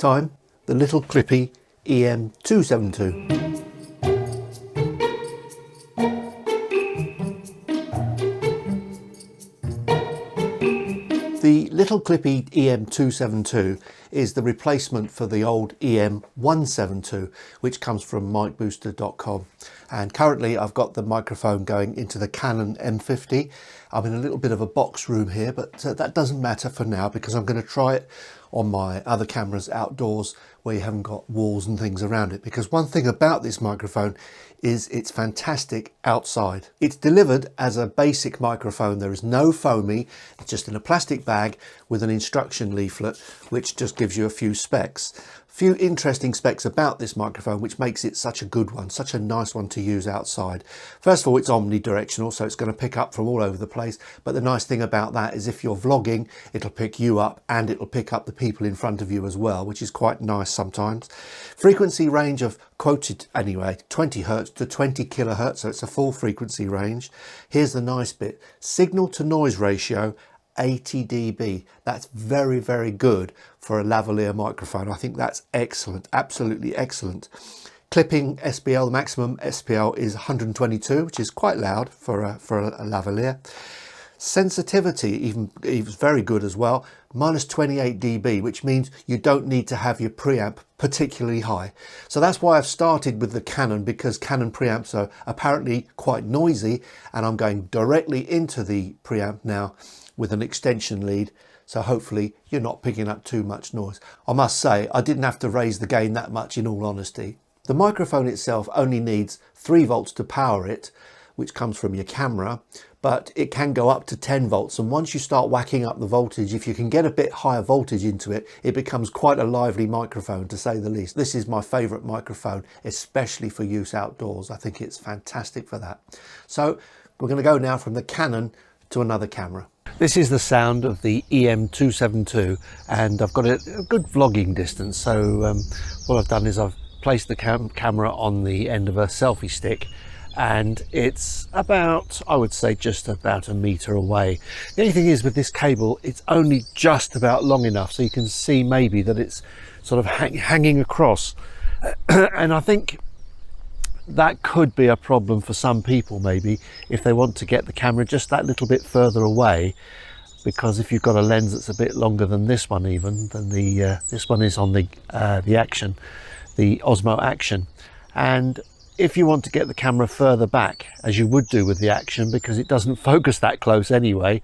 time, the Little Clippy EM272. The Little Clippy EM272 is the replacement for the old EM172, which comes from micbooster.com. And currently I've got the microphone going into the Canon M50. I'm in a little bit of a box room here, but that doesn't matter for now because I'm going to try it on my other cameras outdoors where you haven't got walls and things around it. Because one thing about this microphone is it's fantastic outside. It's delivered as a basic microphone. There is no foamy, it's just in a plastic bag with an instruction leaflet which just gives you a few specs. A few interesting specs about this microphone which makes it such a good one, such a nice one to use outside. First of all, it's omnidirectional, so it's going to pick up from all over the place, but the nice thing about that is if you're vlogging, it'll pick you up and it'll pick up the people in front of you as well, which is quite nice sometimes. Frequency range of, quoted anyway, 20 Hz to 20 kHz, so it's a full frequency range. Here's the nice bit: signal to noise ratio 80 dB. That's very, very good for a lavalier microphone. I think that's excellent, absolutely excellent. Clipping SPL, the maximum SPL is 122, which is quite loud for a lavalier. Sensitivity even is very good as well, minus 28 dB, which means you don't need to have your preamp particularly high. So that's why I've started with the Canon, because Canon preamps are apparently quite noisy, and I'm going directly into the preamp now with an extension lead, so hopefully you're not picking up too much noise. I must say, I didn't have to raise the gain that much in all honesty. The microphone itself only needs 3 volts to power it, which comes from your camera, but it can go up to 10 volts, and once you start whacking up the voltage, if you can get a bit higher voltage into it, it becomes quite a lively microphone, to say the least. This is my favourite microphone, especially for use outdoors. I think it's fantastic for that. So we're going to go now from the Canon to another camera. This is the sound of the EM272, and I've got a good vlogging distance, so what I've done is I've placed the camera on the end of a selfie stick, and it's about, I would say, just about a metre away. The only thing is with this cable, it's only just about long enough so you can see maybe that it's sort of hanging across. And I think that could be a problem for some people, maybe if they want to get the camera just that little bit further away, because if you've got a lens that's a bit longer than this one, even than the this one is on the Action, the Osmo Action, and if you want to get the camera further back, as you would do with the Action, because it doesn't focus that close anyway,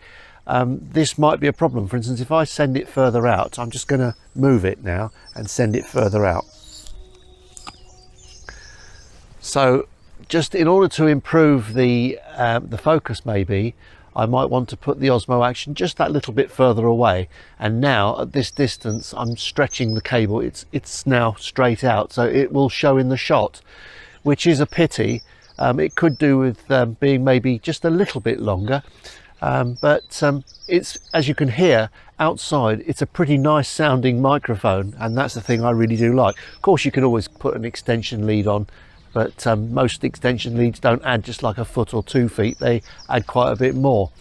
this might be a problem. For instance, if I send it further out, I'm just going to move it now and send it further out. So just in order to improve the focus, maybe I might want to put the Osmo Action just that little bit further away. And now at this distance, I'm stretching the cable. It's now straight out, so it will show in the shot, which is a pity. It could do with being maybe just a little bit longer, but it's, as you can hear outside, it's a pretty nice sounding microphone, and that's the thing I really do like. Of course, you can always put an extension lead on, but most extension leads don't add just like a foot or 2 feet, they add quite a bit more.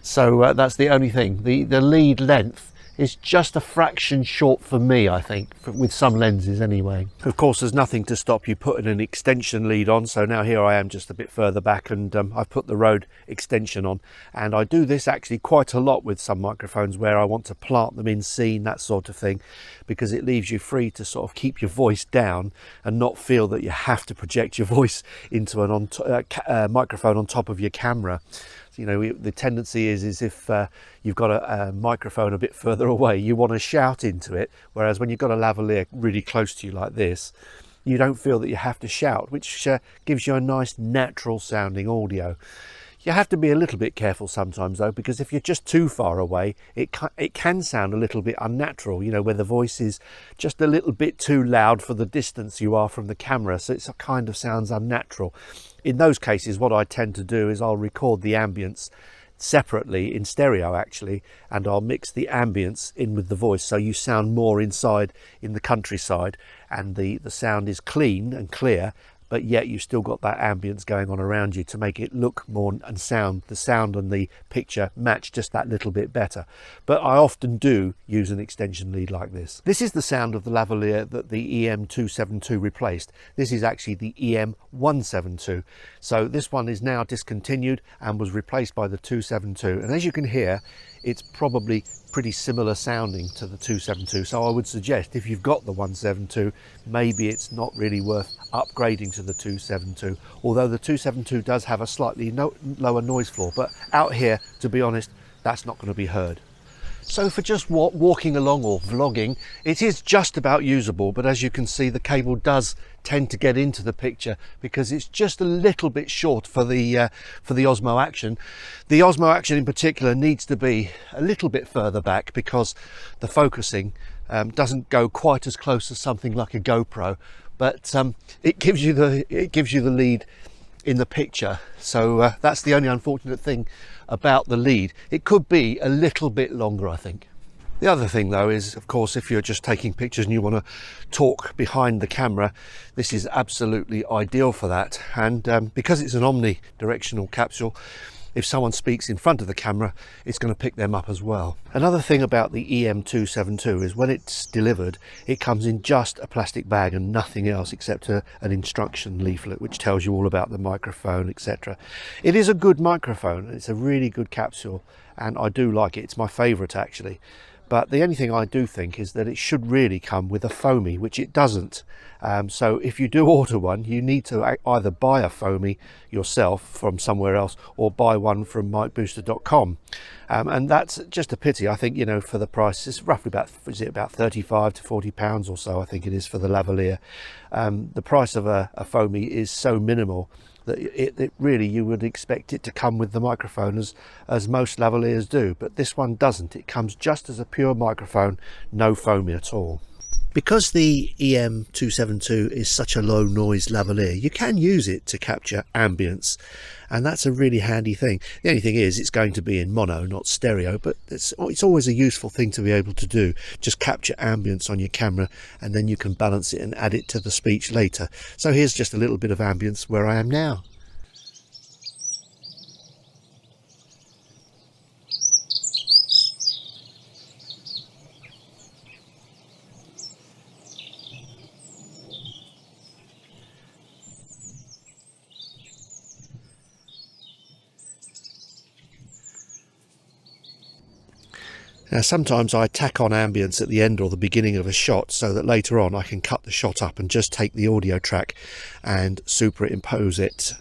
So that's the only thing. The lead length is just a fraction short for me, I think, with some lenses anyway. Of course, there's nothing to stop you putting an extension lead on, so now here I am just a bit further back, and I've put the Rode extension on, and I do this actually quite a lot with some microphones where I want to plant them in scene, that sort of thing, because it leaves you free to sort of keep your voice down and not feel that you have to project your voice into an microphone on top of your camera. You know, the tendency is if you've got a microphone a bit further away, you want to shout into it, whereas when you've got a lavalier really close to you like this, you don't feel that you have to shout, which gives you a nice natural sounding audio. You have to be a little bit careful sometimes though, because if you're just too far away, it can sound a little bit unnatural, you know, where the voice is just a little bit too loud for the distance you are from the camera, so it kind of sounds unnatural. In those cases, what I tend to do is I'll record the ambience separately in stereo actually, and I'll mix the ambience in with the voice, so you sound more inside in the countryside, and the sound is clean and clear, but yet you've still got that ambience going on around you to make it look more and the sound and the picture match just that little bit better. But I often do use an extension lead like this. This is the sound of the lavalier that the EM272 replaced. This is actually the EM172. So this one is now discontinued and was replaced by the 272. And as you can hear, it's probably pretty similar sounding to the 272. So I would suggest if you've got the 172, maybe it's not really worth upgrading to the 272, although the 272 does have a slightly lower noise floor, but out here, to be honest, that's not going to be heard. So for just walking along or vlogging, it is just about usable, but as you can see, the cable does tend to get into the picture because it's just a little bit short for the Osmo Action. The Osmo Action in particular needs to be a little bit further back because the focusing doesn't go quite as close as something like a GoPro, but it gives you the lead in the picture. So that's the only unfortunate thing about the lead. It could be a little bit longer, I think. The other thing though is, of course, if you're just taking pictures and you want to talk behind the camera, this is absolutely ideal for that. And because it's an omnidirectional capsule, if someone speaks in front of the camera, it's going to pick them up as well. Another thing about the EM272 is when it's delivered, it comes in just a plastic bag and nothing else except an instruction leaflet which tells you all about the microphone, etc. It is a good microphone. It's a really good capsule and I do like it. It's my favourite actually. But the only thing I do think is that it should really come with a foamy, which it doesn't. So if you do order one, you need to either buy a foamy yourself from somewhere else or buy one from micbooster.com. And that's just a pity. I think, you know, for the price, it's roughly about 35 to 40 pounds or so, I think it is, for the lavalier. The price of a foamy is so minimal that it really, you would expect it to come with the microphone as most lavaliers do, but this one doesn't. It comes just as a pure microphone, no foamy at all. Because the EM272 is such a low noise lavalier, you can use it to capture ambience, and that's a really handy thing. The only thing is it's going to be in mono, not stereo, but it's always a useful thing to be able to do. Just capture ambience on your camera and then you can balance it and add it to the speech later. So here's just a little bit of ambience where I am now. Now sometimes I tack on ambience at the end or the beginning of a shot so that later on I can cut the shot up and just take the audio track and superimpose it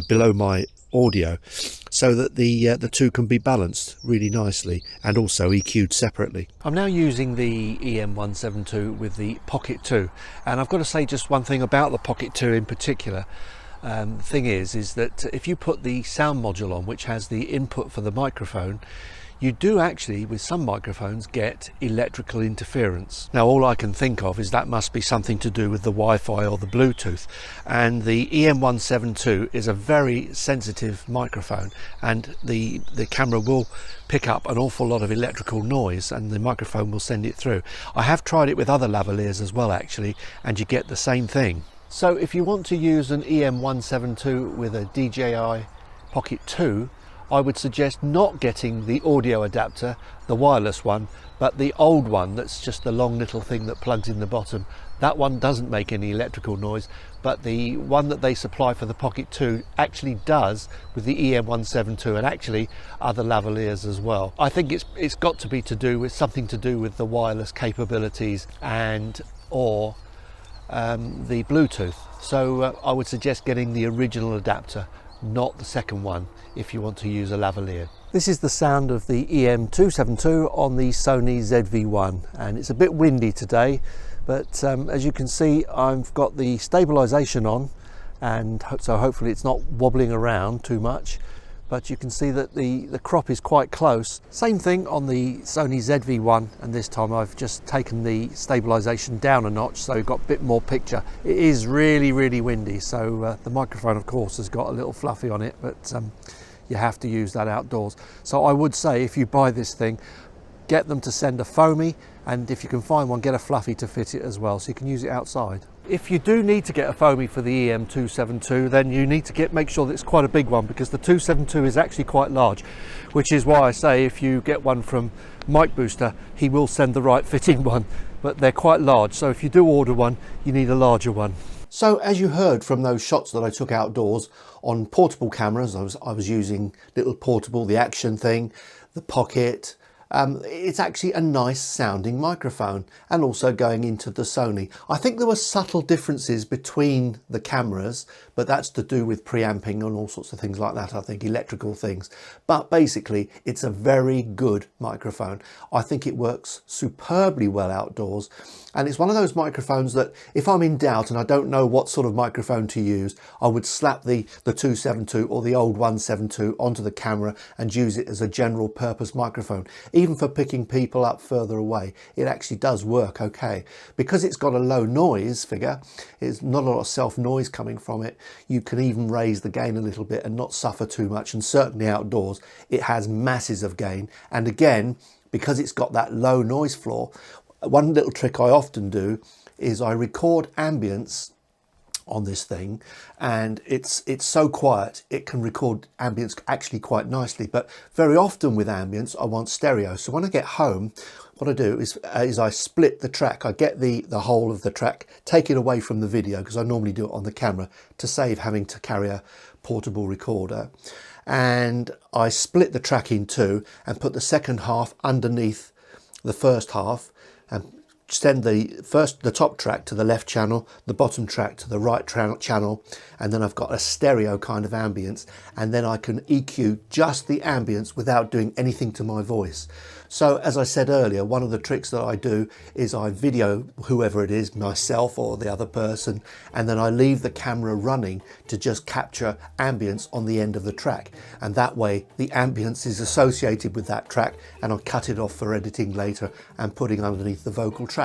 below my audio so that the two can be balanced really nicely and also EQ'd separately. I'm now using the EM172 with the Pocket 2, and I've got to say just one thing about the Pocket 2 in particular. The thing is that if you put the sound module on, which has the input for the microphone, you do actually, with some microphones, get electrical interference. Now all I can think of is that must be something to do with the Wi-Fi or the Bluetooth, and the EM172 is a very sensitive microphone, and the camera will pick up an awful lot of electrical noise and the microphone will send it through. I have tried it with other lavaliers as well actually, and you get the same thing. So if you want to use an EM172 with a DJI Pocket 2, I would suggest not getting the audio adapter, the wireless one, but the old one that's just the long little thing that plugs in the bottom. That one doesn't make any electrical noise, but the one that they supply for the Pocket 2 actually does with the EM172 and actually other lavaliers as well. I think it's got to be something to do with the wireless capabilities and or the Bluetooth. So I would suggest getting the original adapter, not the second one, if you want to use a lavalier. This is the sound of the EM272 on the Sony ZV-1, and it's a bit windy today, but as you can see, I've got the stabilization on, and so hopefully it's not wobbling around too much, but you can see that the crop is quite close. Same thing on the Sony ZV-1, and this time I've just taken the stabilization down a notch so you've got a bit more picture. It is really windy, so the microphone of course has got a little fluffy on it, but you have to use that outdoors. So I would say if you buy this thing, get them to send a foamy And if you can find one, get a fluffy to fit it as well, so you can use it outside. If you do need to get a foamy for the EM272, then you need to make sure that it's quite a big one, because the 272 is actually quite large, which is why I say if you get one from Mic Booster, he will send the right fitting one, but they're quite large. So if you do order one, you need a larger one. So as you heard from those shots that I took outdoors on portable cameras, I was using Little Portable, the Action thing, the Pocket. It's actually a nice sounding microphone, and also going into the Sony. I think there were subtle differences between the cameras, but that's to do with preamping and all sorts of things like that, I think, electrical things. But basically, it's a very good microphone. I think it works superbly well outdoors, and it's one of those microphones that if I'm in doubt and I don't know what sort of microphone to use, I would slap the 272 or the old 172 onto the camera and use it as a general purpose microphone. Even for picking people up further away, it actually does work okay. Because it's got a low noise figure, there's not a lot of self noise coming from it, you can even raise the gain a little bit and not suffer too much, and certainly outdoors it has masses of gain. And again, because it's got that low noise floor, one little trick I often do is I record ambience on this thing, and it's so quiet it can record ambience actually quite nicely. But very often with ambience I want stereo, so when I get home what I do is I split the track. I get the whole of the track, take it away from the video, because I normally do it on the camera to save having to carry a portable recorder, and I split the track in two and put the second half underneath the first half, and send the top track to the left channel, the bottom track to the right channel, and then I've got a stereo kind of ambience, and then I can EQ just the ambience without doing anything to my voice. So as I said earlier, one of the tricks that I do is I video whoever it is, myself or the other person, and then I leave the camera running to just capture ambience on the end of the track, and that way the ambience is associated with that track, and I'll cut it off for editing later and putting underneath the vocal track.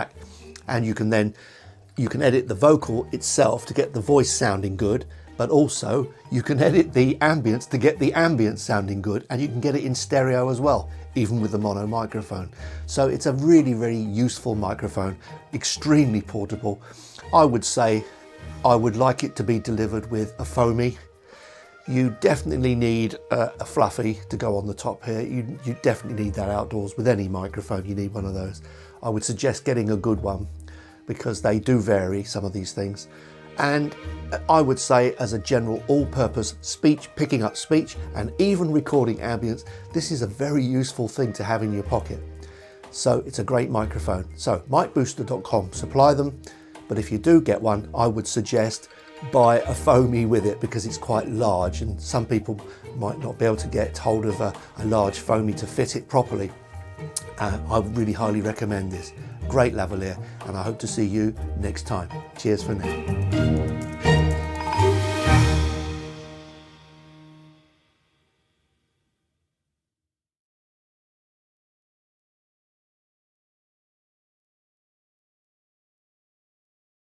And you can edit the vocal itself to get the voice sounding good, but also you can edit the ambience to get the ambience sounding good, and you can get it in stereo as well, even with the mono microphone. So it's a really, really useful microphone, extremely portable. I would say I would like it to be delivered with a foamy. You definitely need a fluffy to go on the top here. You definitely need that outdoors. With any microphone you need one of those. I would suggest getting a good one, because they do vary, some of these things. And I would say, as a general all-purpose speech, picking up speech and even recording ambience, this is a very useful thing to have in your pocket. So it's a great microphone. So micbooster.com, supply them, but if you do get one, I would suggest buy a foamy with it, because it's quite large and some people might not be able to get hold of a large foamy to fit it properly. I really highly recommend this. Great lavalier, and I hope to see you next time. Cheers for now.